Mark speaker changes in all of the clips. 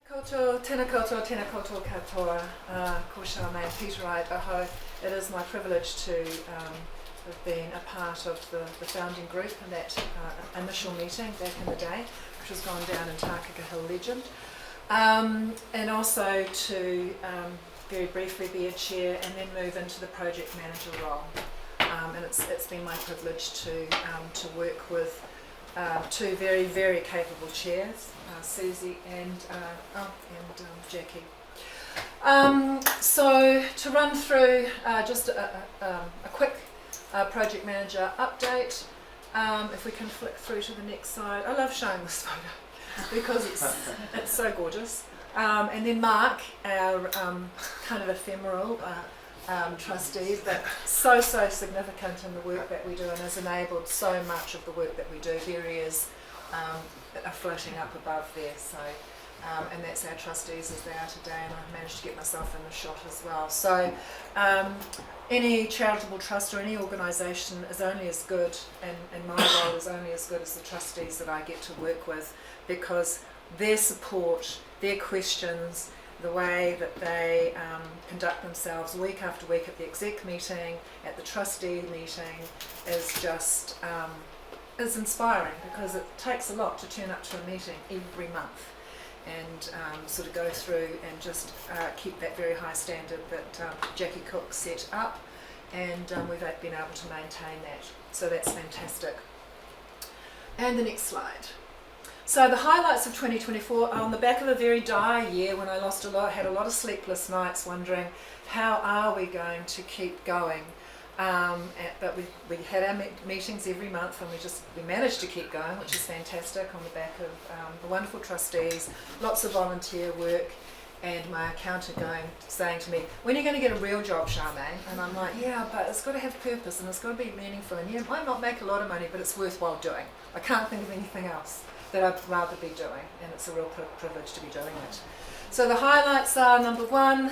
Speaker 1: Tēnā koutou katoa, ko Charmaine Petereit. Aho, it is my privilege to have been a part of the founding group in that initial meeting back in the day, which has gone down in Tākaka Hill legend. And also to very briefly be a chair and then move into the project manager role. And it's been my privilege to work with two very, very capable chairs, Susie and Jackie. So to run through just a quick project manager update, if we can flick through to the next slide. I love showing this photo because it's so gorgeous. And then Mark, our kind of ephemeral trustee, but so significant in the work that we do and has enabled so much of the work that we do. There he is, floating up above there. So, and that's our trustees as they are today, and I've managed to get myself in the shot as well. So any charitable trust or any organisation is only as good, and my role is only as good as the trustees that I get to work with, because their support, their questions, the way that they conduct themselves week after week at the exec meeting, at the trustee meeting, is just is inspiring, because it takes a lot to turn up to a meeting every month and sort of go through and just keep that very high standard that Jackie Cook set up, and we've been able to maintain that. So that's fantastic. And the next slide. So the highlights of 2024 are on the back of a very dire year when I had a lot of sleepless nights wondering how are we going to keep going. But we had our meetings every month, and we managed to keep going, which is fantastic, on the back of the wonderful trustees, lots of volunteer work, and my accountant saying to me, when are you going to get a real job, Charmaine? And I'm like, yeah, but it's got to have purpose and it's got to be meaningful, and yeah, it might not make a lot of money, but it's worthwhile doing. I can't think of anything else that I'd rather be doing, and it's a real privilege to be doing it. So the highlights are, number one,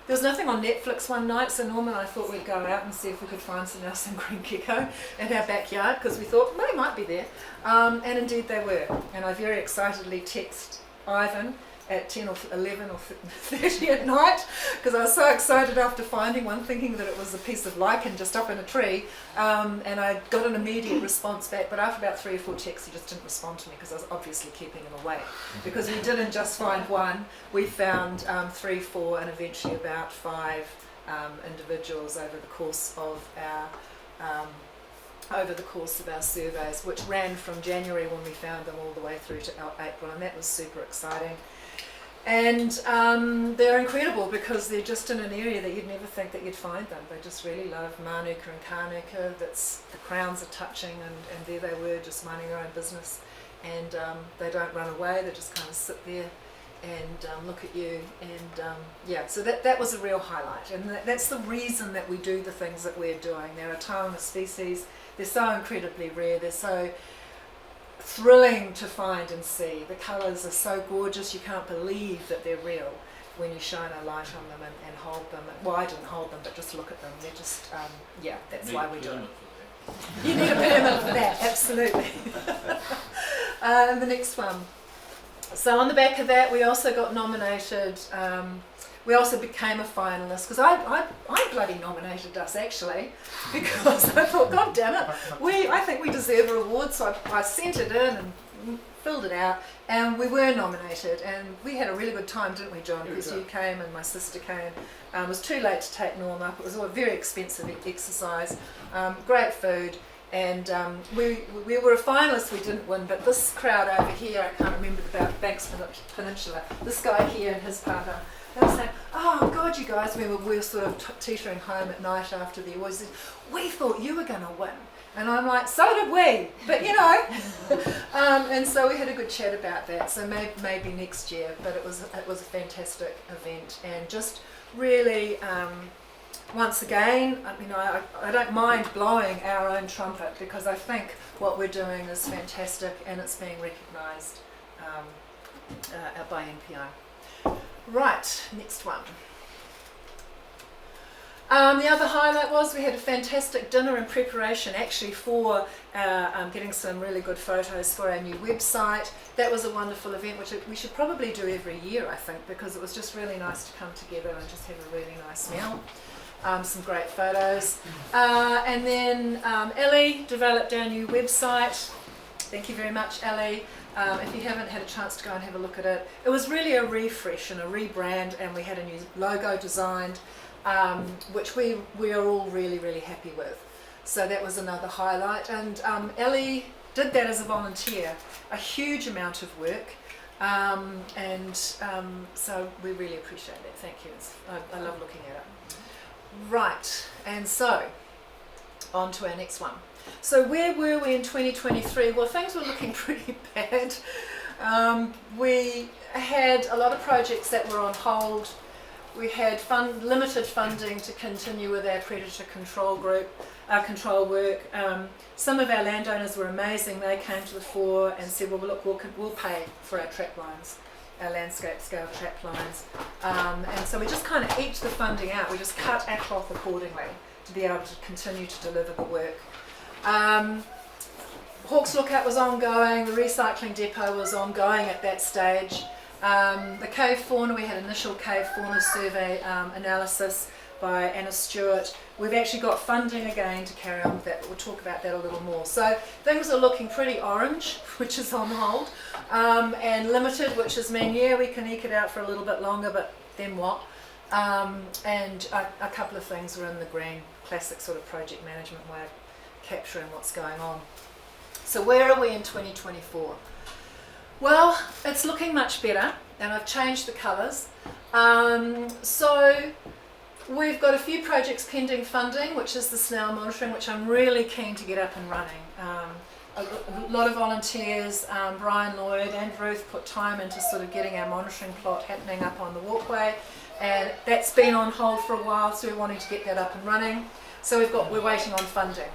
Speaker 1: there was nothing on Netflix one night, so Norman and I thought we'd go out and see if we could find some green gecko in our backyard, because we thought they might be there, and indeed they were. And I very excitedly texted Ivan at 10 or 11 or 30 at night, because I was so excited after finding one, thinking that it was a piece of lichen just up in a tree, and I got an immediate response back, but after about 3 or 4 texts he just didn't respond to me, because I was obviously keeping him away, because we didn't just find one, we found 3, 4 and eventually about 5 individuals over the course of our surveys, which ran from January when we found them all the way through to April, and that was super exciting. And they're incredible, because they're just in an area that you'd never think that you'd find them. They just really love Manuka and Kānuka, the crowns are touching, and there they were, just minding their own business. And they don't run away, they just kind of sit there and look at you. And yeah, so that was a real highlight. And that's the reason that we do the things that we're doing. They're a taonga species, they're so incredibly rare, they're so thrilling to find and see. The colours are so gorgeous, you can't believe that they're real when you shine a light on them and hold them. Well, I didn't hold them, but just look at them. They're just, yeah, that's why we do it. You need a permit for that, absolutely. And the next one. So on the back of that, we also got nominated. We also became a finalist, because I bloody nominated us, actually, because I thought, God damn it, I think we deserve a reward. So I sent it in and filled it out, and we were nominated, and we had a really good time, didn't we, John? Because you came and my sister came. It was too late to take Norm up. It was a very expensive exercise, great food, and we were a finalist. We didn't win, but this crowd over here, I can't remember about Banks Peninsula, this guy here and his partner, they were saying, oh God, you guys, we were sort of teetering home at night after the awards, we thought you were going to win. And I'm like, so did we, but you know. And so we had a good chat about that, so maybe next year, but it was a fantastic event, and just really, once again, I don't mind blowing our own trumpet, because I think what we're doing is fantastic, and it's being recognised by NPI. Right, next one. The other highlight was we had a fantastic dinner in preparation actually for getting some really good photos for our new website. That was a wonderful event which we should probably do every year, I think, because it was just really nice to come together and just have a really nice meal. Some great photos. And then Ellie developed our new website. Thank you very much, Ellie. If you haven't had a chance to go and have a look at it, it was really a refresh and a rebrand, and we had a new logo designed, which we are all really, really happy with. So that was another highlight. And Ellie did that as a volunteer, a huge amount of work. So we really appreciate that. Thank you. I love looking at it. Right, and so on to our next one. So where were we in 2023? Well, things were looking pretty bad. We had a lot of projects that were on hold. We had limited funding to continue with our predator control group, our control work. Some of our landowners were amazing. They came to the fore and said, well, look, we'll pay for our trap lines, our landscape scale trap lines. And so we just kind of eked the funding out. We just cut our cloth accordingly to be able to continue to deliver the work. Hawke's Lookout was ongoing, the recycling depot was ongoing at that stage. The cave fauna, we had initial cave fauna survey analysis by Anna Stewart. We've actually got funding again to carry on with that, but we'll talk about that a little more. So things are looking pretty orange, which is on hold, and limited, which is mean, yeah, we can eke it out for a little bit longer, but then what? And a couple of things are in the green, classic sort of project management way of capturing what's going on. So where are we in 2024? Well, it's looking much better, and I've changed the colours. So we've got a few projects pending funding, which is the snail monitoring, which I'm really keen to get up and running. A lot of volunteers, Brian Lloyd and Ruth put time into sort of getting our monitoring plot happening up on the walkway, and that's been on hold for a while, so we're wanting to get that up and running. So we're waiting on funding.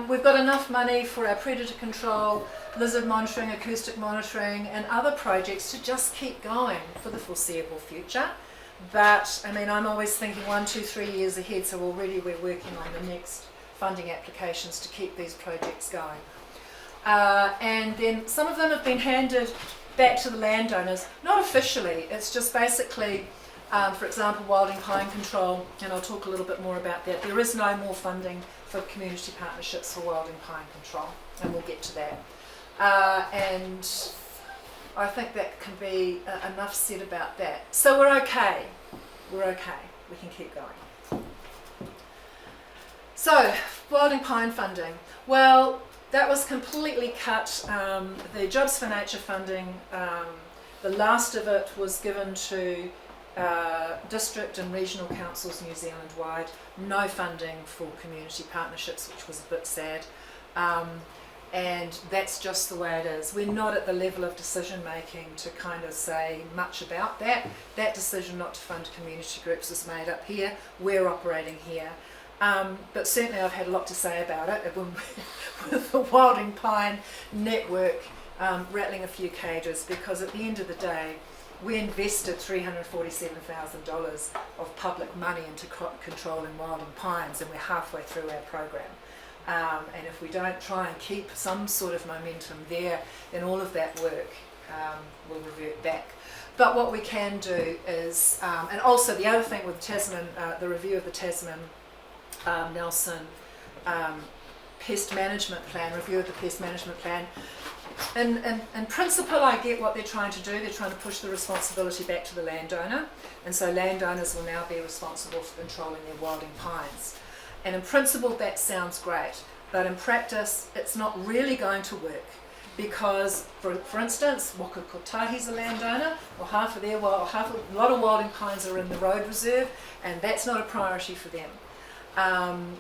Speaker 1: We've got enough money for our predator control, lizard monitoring, acoustic monitoring, and other projects to just keep going for the foreseeable future. But I mean, I'm always thinking 1, 2, 3 years ahead, so already we're working on the next funding applications to keep these projects going. And then some of them have been handed back to the landowners, not officially, it's just basically, for example, wilding pine control, and I'll talk a little bit more about that. There is no more funding for community partnerships for wilding pine control, and we'll get to that. And I think that can be enough said about that. So we're okay. We can keep going. So, wilding pine funding. Well, that was completely cut. The Jobs for Nature funding, the last of it was given to district and regional councils New Zealand wide. No funding for community partnerships, which was a bit sad. And that's just the way it is. We're not at the level of decision making to kind of say much about that. That decision not to fund community groups is made up here. We're operating here. But certainly I've had a lot to say about it with the Wilding Pine network rattling a few cages, because at the end of the day we invested $347,000 of public money into controlling wilding pines, and we're halfway through our program. And if we don't try and keep some sort of momentum there, then all of that work will revert back. But what we can do is, and also the other thing with Tasman, the review of the Tasman Nelson pest management plan, review of the pest management plan. In principle, I get what they're trying to do. They're trying to push the responsibility back to the landowner, and so landowners will now be responsible for controlling their wilding pines. And in principle, that sounds great, but in practice, it's not really going to work, because, for instance, Waka Kotahi's a landowner. Well, a lot of wilding pines are in the road reserve, and that's not a priority for them.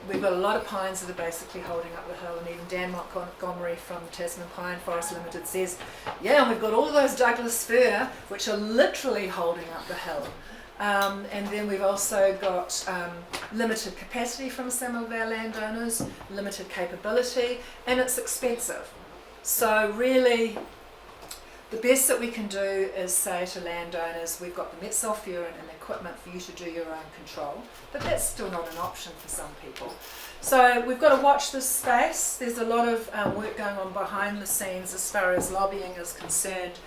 Speaker 1: We've got a lot of pines that are basically holding up the hill, and even Dan Montgomery from Tasman Pine Forest Limited says, yeah, and we've got all those Douglas fir which are literally holding up the hill. And then we've also got limited capacity from some of our landowners, limited capability, and it's expensive. So really, the best that we can do is say to landowners, we've got the metsulfuron and the equipment for you to do your own control, but that's still not an option for some people. So we've got to watch this space. There's a lot of work going on behind the scenes as far as lobbying is concerned,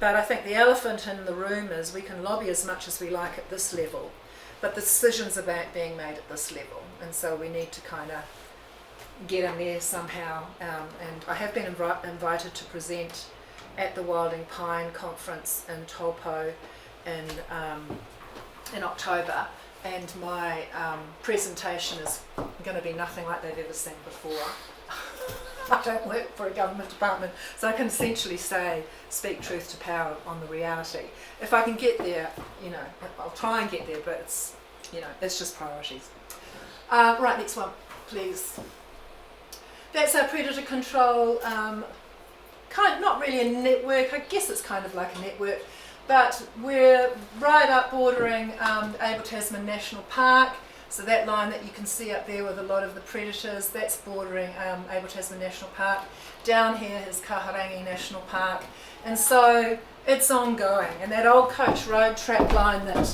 Speaker 1: but I think the elephant in the room is we can lobby as much as we like at this level, but the decisions are being made at this level, and so we need to kind of get in there somehow. And I have been invited to present at the Wilding Pine Conference in Taupo in October, and my presentation is going to be nothing like they've ever seen before. I don't work for a government department, so I can essentially speak truth to power on the reality. If I can get there, I'll try and get there, but it's just priorities. Right, next one, please. That's our predator control. Not really a network, I guess it's kind of like a network, but we're right up bordering Abel Tasman National Park, so that line that you can see up there with a lot of the predators, that's bordering Abel Tasman National Park. Down here is Kaharangi National Park, and so it's ongoing, and that old Coach Road trap line that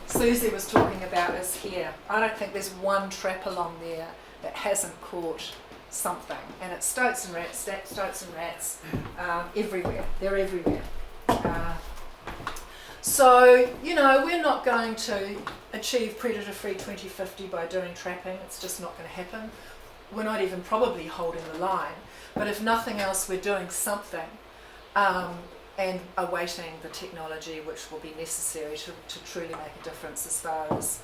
Speaker 1: Susie was talking about is here. I don't think there's one trap along there that hasn't caught something, and it's stoats and rats everywhere. They're everywhere. So we're not going to achieve predator-free 2050 by doing trapping. It's just not going to happen. We're not even probably holding the line, but if nothing else, we're doing something and awaiting the technology which will be necessary to truly make a difference as far as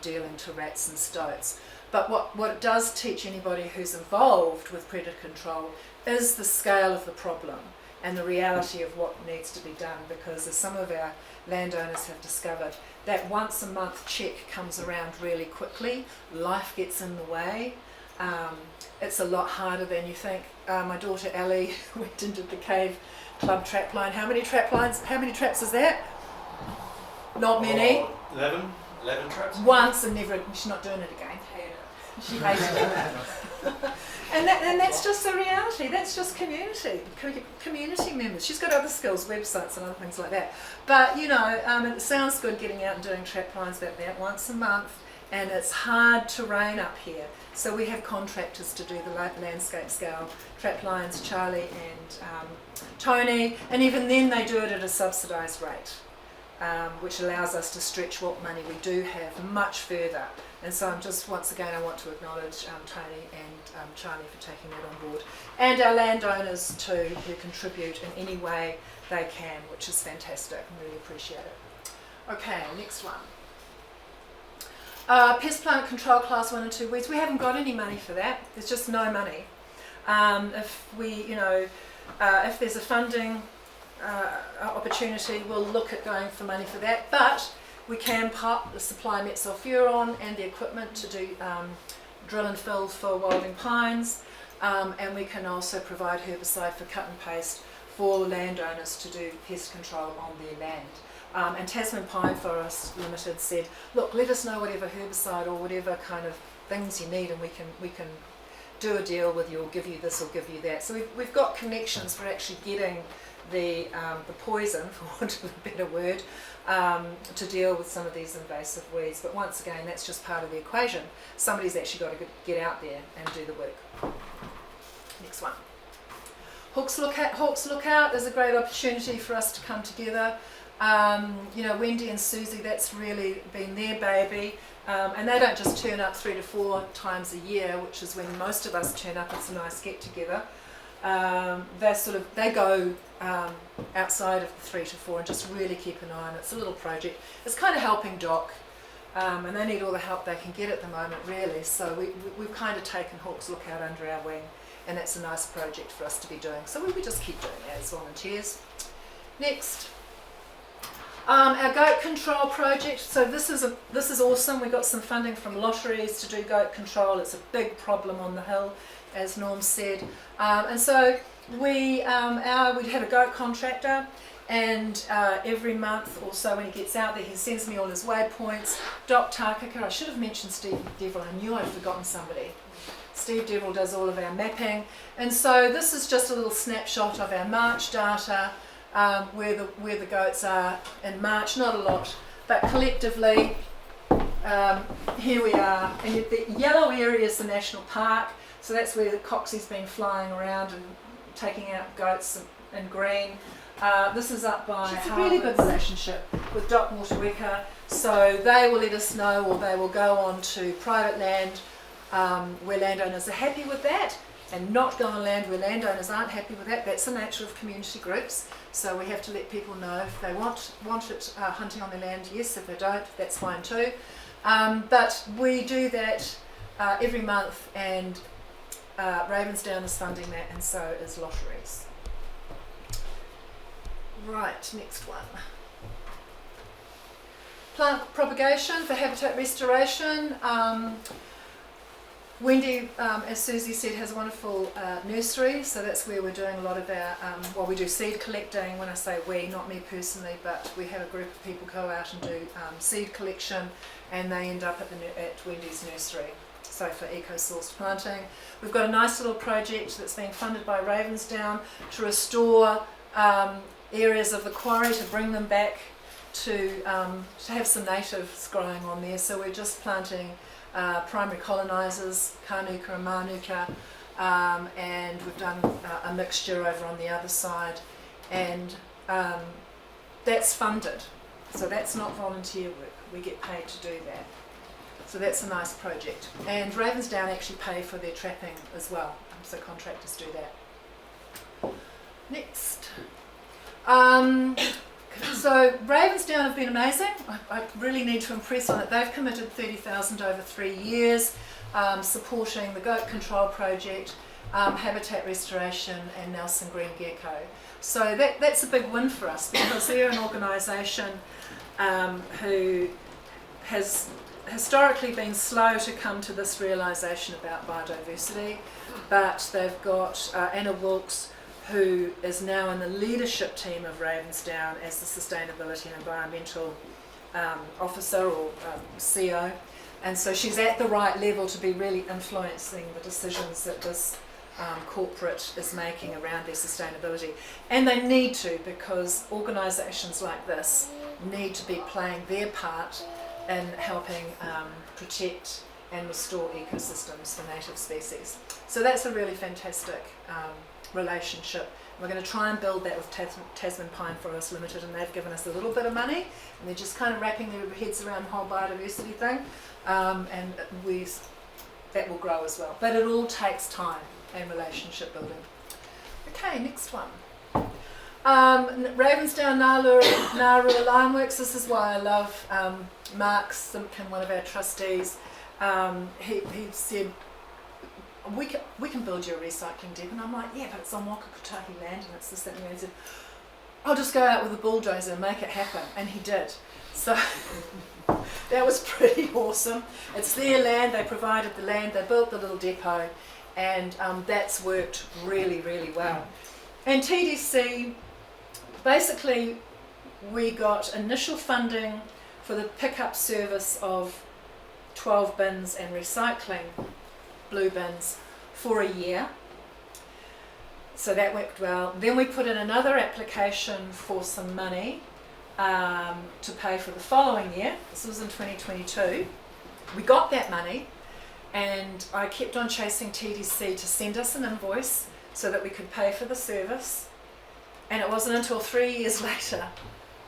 Speaker 1: dealing to rats and stoats. But what it does teach anybody who's involved with predator control is the scale of the problem and the reality of what needs to be done, because as some of our landowners have discovered, that once a month check comes around really quickly, life gets in the way. It's a lot harder than you think. My daughter Ellie went into the Cave Club trap line. How many traps is that? Not many.
Speaker 2: 11 traps?
Speaker 1: Once, and never, she's not doing it again. She hated it. and that's just the reality. That's just community members. She's got other skills, websites and other things like that. But it sounds good getting out and doing trap lines like that once a month, and it's hard terrain up here. So we have contractors to do the landscape scale trap lines, Charlie and Tony, and even then they do it at a subsidised rate, which allows us to stretch what money we do have much further. And so once again, I want to acknowledge Tony and Charlie for taking that on board, and our landowners too, who contribute in any way they can, which is fantastic. I really appreciate it. Okay, next one. Pest plant control class 1 and 2 weeds. We haven't got any money for that. There's just no money. If there's a funding opportunity, we'll look at going for money for that. But we can supply metsulfuron and the equipment to do drill and fill for Wilding Pines, and we can also provide herbicide for cut and paste for landowners to do pest control on their land. And Tasman Pine Forest Limited said, look, let us know whatever herbicide or whatever kind of things you need, and we can do a deal with you, or give you this or give you that. So we've got connections for actually getting the poison, for want of a better word, to deal with some of these invasive weeds. But once again, that's just part of the equation. Somebody's actually got to get out there and do the work. Next one. Hawks Lookout is a great opportunity for us to come together. Wendy and Susie, that's really been their baby. And they don't just turn up 3 to 4 times a year, which is when most of us turn up. It's a nice get together. They go outside of the 3 to 4 and just really keep an eye on it. It's a little project. It's kind of helping Doc, and they need all the help they can get at the moment, really. So we've kind of taken Hawks Lookout under our wing, and that's a nice project for us to be doing. So we just keep doing that as volunteers. Next. Our goat control project. So this is awesome. We got some funding from lotteries to do goat control. It's a big problem on the hill, as Norm said. And so we'd have a goat contractor, and every month or so when he gets out there, he sends me all his waypoints. Doc Tākaka, I should have mentioned Steve Devil. I knew I'd forgotten somebody. Steve Deverill does all of our mapping. And so this is just a little snapshot of our March data, where the goats are in March, not a lot, but collectively, here we are. And the yellow area is the national park, so that's where the Coxie's been flying around and taking out goats in green. This is up by it's a really good relationship with Doc Waterweka, so they will let us know, or they will go on to private land where landowners are happy with that, and not go on land where landowners aren't happy with that. That's the nature of community groups, so we have to let people know if they want it hunting on their land, yes. If they don't, that's fine too. But we do that every month, and Ravensdown is funding that, and so is Lotteries. Right, next one. Plant propagation for habitat restoration. Wendy, as Susie said, has a wonderful nursery, so that's where we're doing a lot of our, we do seed collecting. When I say we, not me personally, but we have a group of people go out and do seed collection, and they end up at Wendy's nursery. So for eco-sourced planting. We've got a nice little project that's being funded by Ravensdown to restore areas of the quarry, to bring them back to have some natives growing on there. So we're just planting primary colonisers, Kanuka and Manuka, and we've done a mixture over on the other side, and that's funded. So that's not volunteer work, we get paid to do that. So that's a nice project. And Ravensdown actually pay for their trapping as well, so contractors do that. Next. So Ravensdown have been amazing. I really need to impress on it. They've committed $30,000 over 3 years, supporting the goat control project, habitat restoration, and Nelson Green Gecko. So that's a big win for us, because they're an organisation who has historically been slow to come to this realisation about biodiversity, but they've got Anna Wilkes, who is now in the leadership team of Ravensdown as the Sustainability and Environmental Officer, or CO, and so she's at the right level to be really influencing the decisions that this corporate is making around their sustainability. And they need to, because organisations like this need to be playing their part in helping protect and restore ecosystems for native species. So that's a really fantastic relationship. We're going to try and build that with Tasman Pine Forest Limited, and they've given us a little bit of money, and they're just kind of wrapping their heads around the whole biodiversity thing, and that will grow as well. But it all takes time and relationship building. Okay, next one. Ravensdown Narua Limeworks. This is why I love Mark Simpkin, one of our trustees. He said, we can build you a recycling depot, and I'm like, yeah, but it's on Wakakotaki land, and it's this, that, and the other. He said, I'll just go out with a bulldozer and make it happen, and he did. So that was pretty awesome. It's their land, they provided the land, they built the little depot, and that's worked really, really well. And TDC, basically, we got initial funding for the pickup service of 12 bins and recycling blue bins for a year. So that worked well. Then we put in another application for some money to pay for the following year. This was in 2022. We got that money, and I kept on chasing TDC to send us an invoice so that we could pay for the service. And it wasn't until 3 years later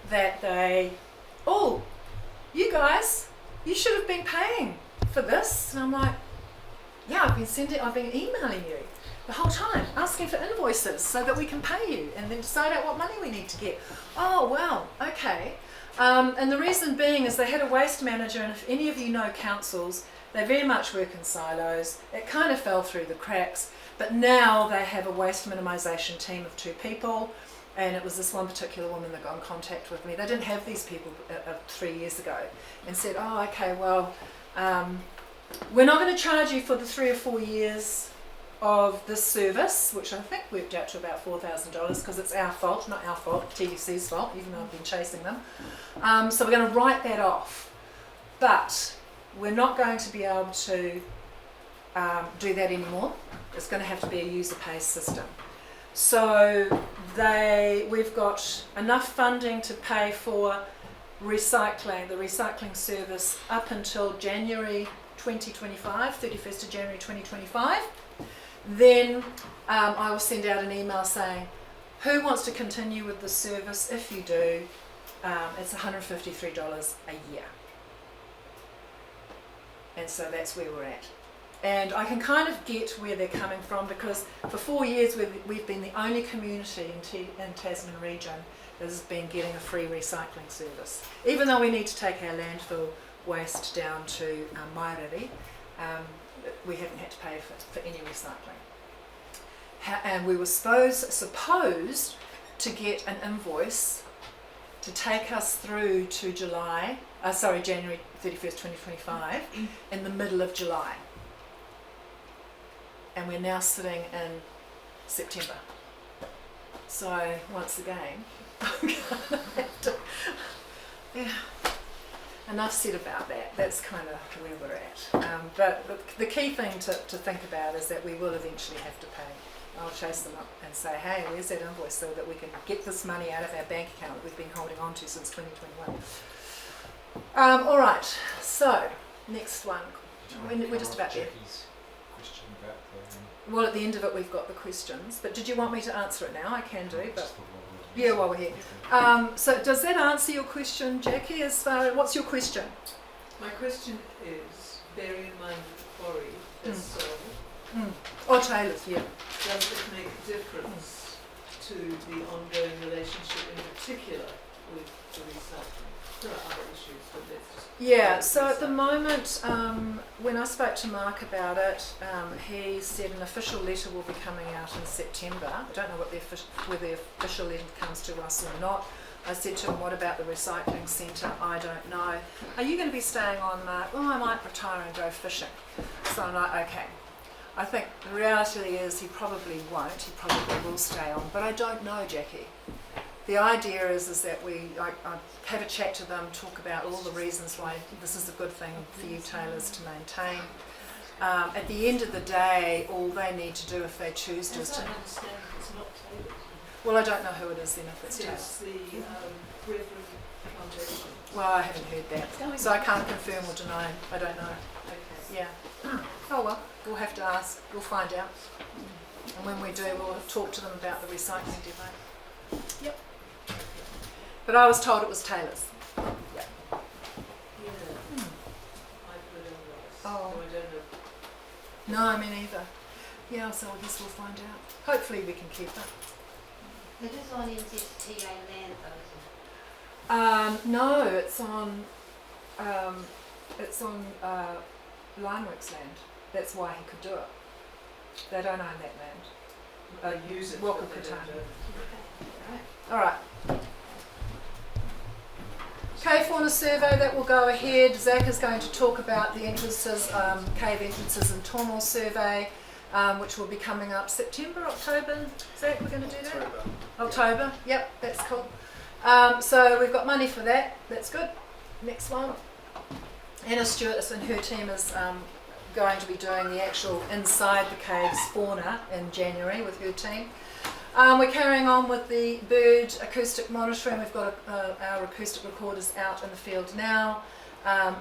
Speaker 1: that they, oh, you guys, you should have been paying for this. And I'm like, yeah, I've been emailing you the whole time, asking for invoices so that we can pay you and then decide out what money we need to get. Oh, wow, okay. And the reason being is they had a waste manager, and if any of you know councils, they very much work in silos. It kind of fell through the cracks, but now they have a waste minimisation team of 2 people, and it was this one particular woman that got in contact with me. They didn't have these people 3 years ago, and said, oh, okay, well, we're not going to charge you for the 3 or 4 years of this service, which I think worked out to about $4,000, because it's our fault, not our fault, TDC's fault, even though I've been chasing them. So we're going to write that off. But we're not going to be able to do that anymore. It's going to have to be a user-pays system. So we've got enough funding to pay for the recycling service up until January 2025, 31st of January 2025. Then I will send out an email saying, who wants to continue with the service? If you do, it's $153 a year. And so that's where we're at. And I can kind of get where they're coming from, because for 4 years we've been the only community in Tasman region that has been getting a free recycling service. Even though we need to take our landfill waste down to Mairiri, we haven't had to pay for any recycling. And we were supposed to get an invoice to take us through to January 31st, 2025, in the middle of July. And we're now sitting in September. So once again, I'm gonna have to, enough said about that. That's kind of where we're at. But the key thing to think about is that we will eventually have to pay. I'll chase them up and say, hey, where's that invoice, so that we can get this money out of our bank account that we've been holding on to since 2021. All right, so next one. We're just about there.
Speaker 2: Question about
Speaker 1: Well, at the end of it, we've got the questions. But did you want me to answer it now? I can do, but yeah, while we're here. So does that answer your question, Jackie? As far as what's your question?
Speaker 3: My question is, bearing in mind that the quarry is sold,
Speaker 1: Or Taylor's, yeah.
Speaker 3: does it make a difference to the ongoing relationship, in particular with the recycling? There are other issues, but let's just...
Speaker 1: Yeah, so at the moment, when I spoke to Mark about it, he said an official letter will be coming out in September. I don't know whether the official letter comes to us or not. I said to him, what about the recycling centre? I don't know. Are you going to be staying on, Mark? Oh, I might retire and go fishing. So I'm like, okay. I think the reality is he probably won't. He probably will stay on. But I don't know, Jackie. The idea is that I have a chat to them, talk about all the reasons why this is a good thing for you tailors to maintain. At the end of the day, all they need to do if they choose to is to...
Speaker 3: I understand it's not tailored.
Speaker 1: Well, I don't know who it is then if it's tailors.
Speaker 3: It's the Reverend Foundation.
Speaker 1: Well, I haven't heard that, so I can't confirm or deny. I don't know.
Speaker 3: Okay.
Speaker 1: Yeah. Oh well, we'll have to ask. We'll find out. And when we do, we'll talk to them about the recycling depot. Yep. But I was told it was Taylor's. Yeah.
Speaker 3: Yeah. I've heard otherwise.
Speaker 1: Oh.
Speaker 3: So I don't know.
Speaker 1: No, me neither. Yeah, so I guess we'll find out. Hopefully we can keep it.
Speaker 4: It is on NZTA land though, isn't it?
Speaker 1: No, it's on Limeworks land. That's why he could do it. They don't own that land.
Speaker 3: They use it,
Speaker 1: Walker
Speaker 3: but they don't
Speaker 1: Katana.
Speaker 3: own it.
Speaker 1: All right. Cave fauna survey, that will go ahead. Zach is going to talk about the entrances, cave entrances and tunnel survey, which will be coming up September, October. Zach, we're going to do that? October. Yep, that's cool. So we've got money for that. That's good. Next one. Anna Stewart and her team is going to be doing the actual inside the caves fauna in January with her team. We're carrying on with the bird acoustic monitoring. We've got our acoustic recorders out in the field now,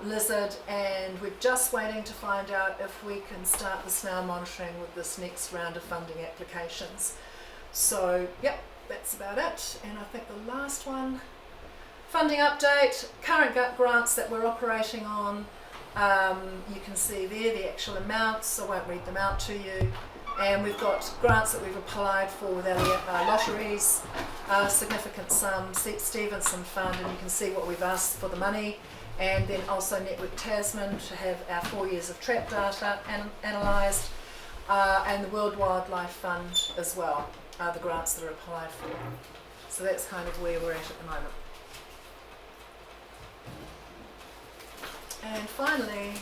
Speaker 1: lizard, and we're just waiting to find out if we can start the snail monitoring with this next round of funding applications. So, yep, that's about it. And I think the last one, funding update, current grants that we're operating on. You can see there the actual amounts. I won't read them out to you. And we've got grants that we've applied for with our lotteries, significant sums, Stevenson Fund, and you can see what we've asked for the money. And then also Network Tasman to have our 4 years of trap data analysed, and the World Wildlife Fund as well, the grants that are applied for. So that's kind of where we're at the moment. And finally,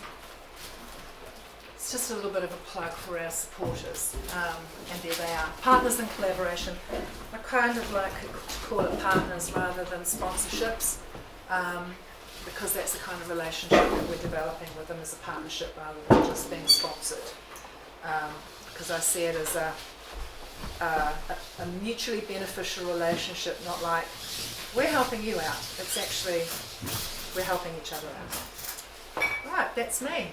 Speaker 1: it's just a little bit of a plug for our supporters, and there they are. Partners in collaboration. I kind of like to call it partners rather than sponsorships, because that's the kind of relationship that we're developing with them as a partnership rather than just being sponsored. because I see it as a mutually beneficial relationship, not like we're helping you out. It's actually we're helping each other out. Right, that's me.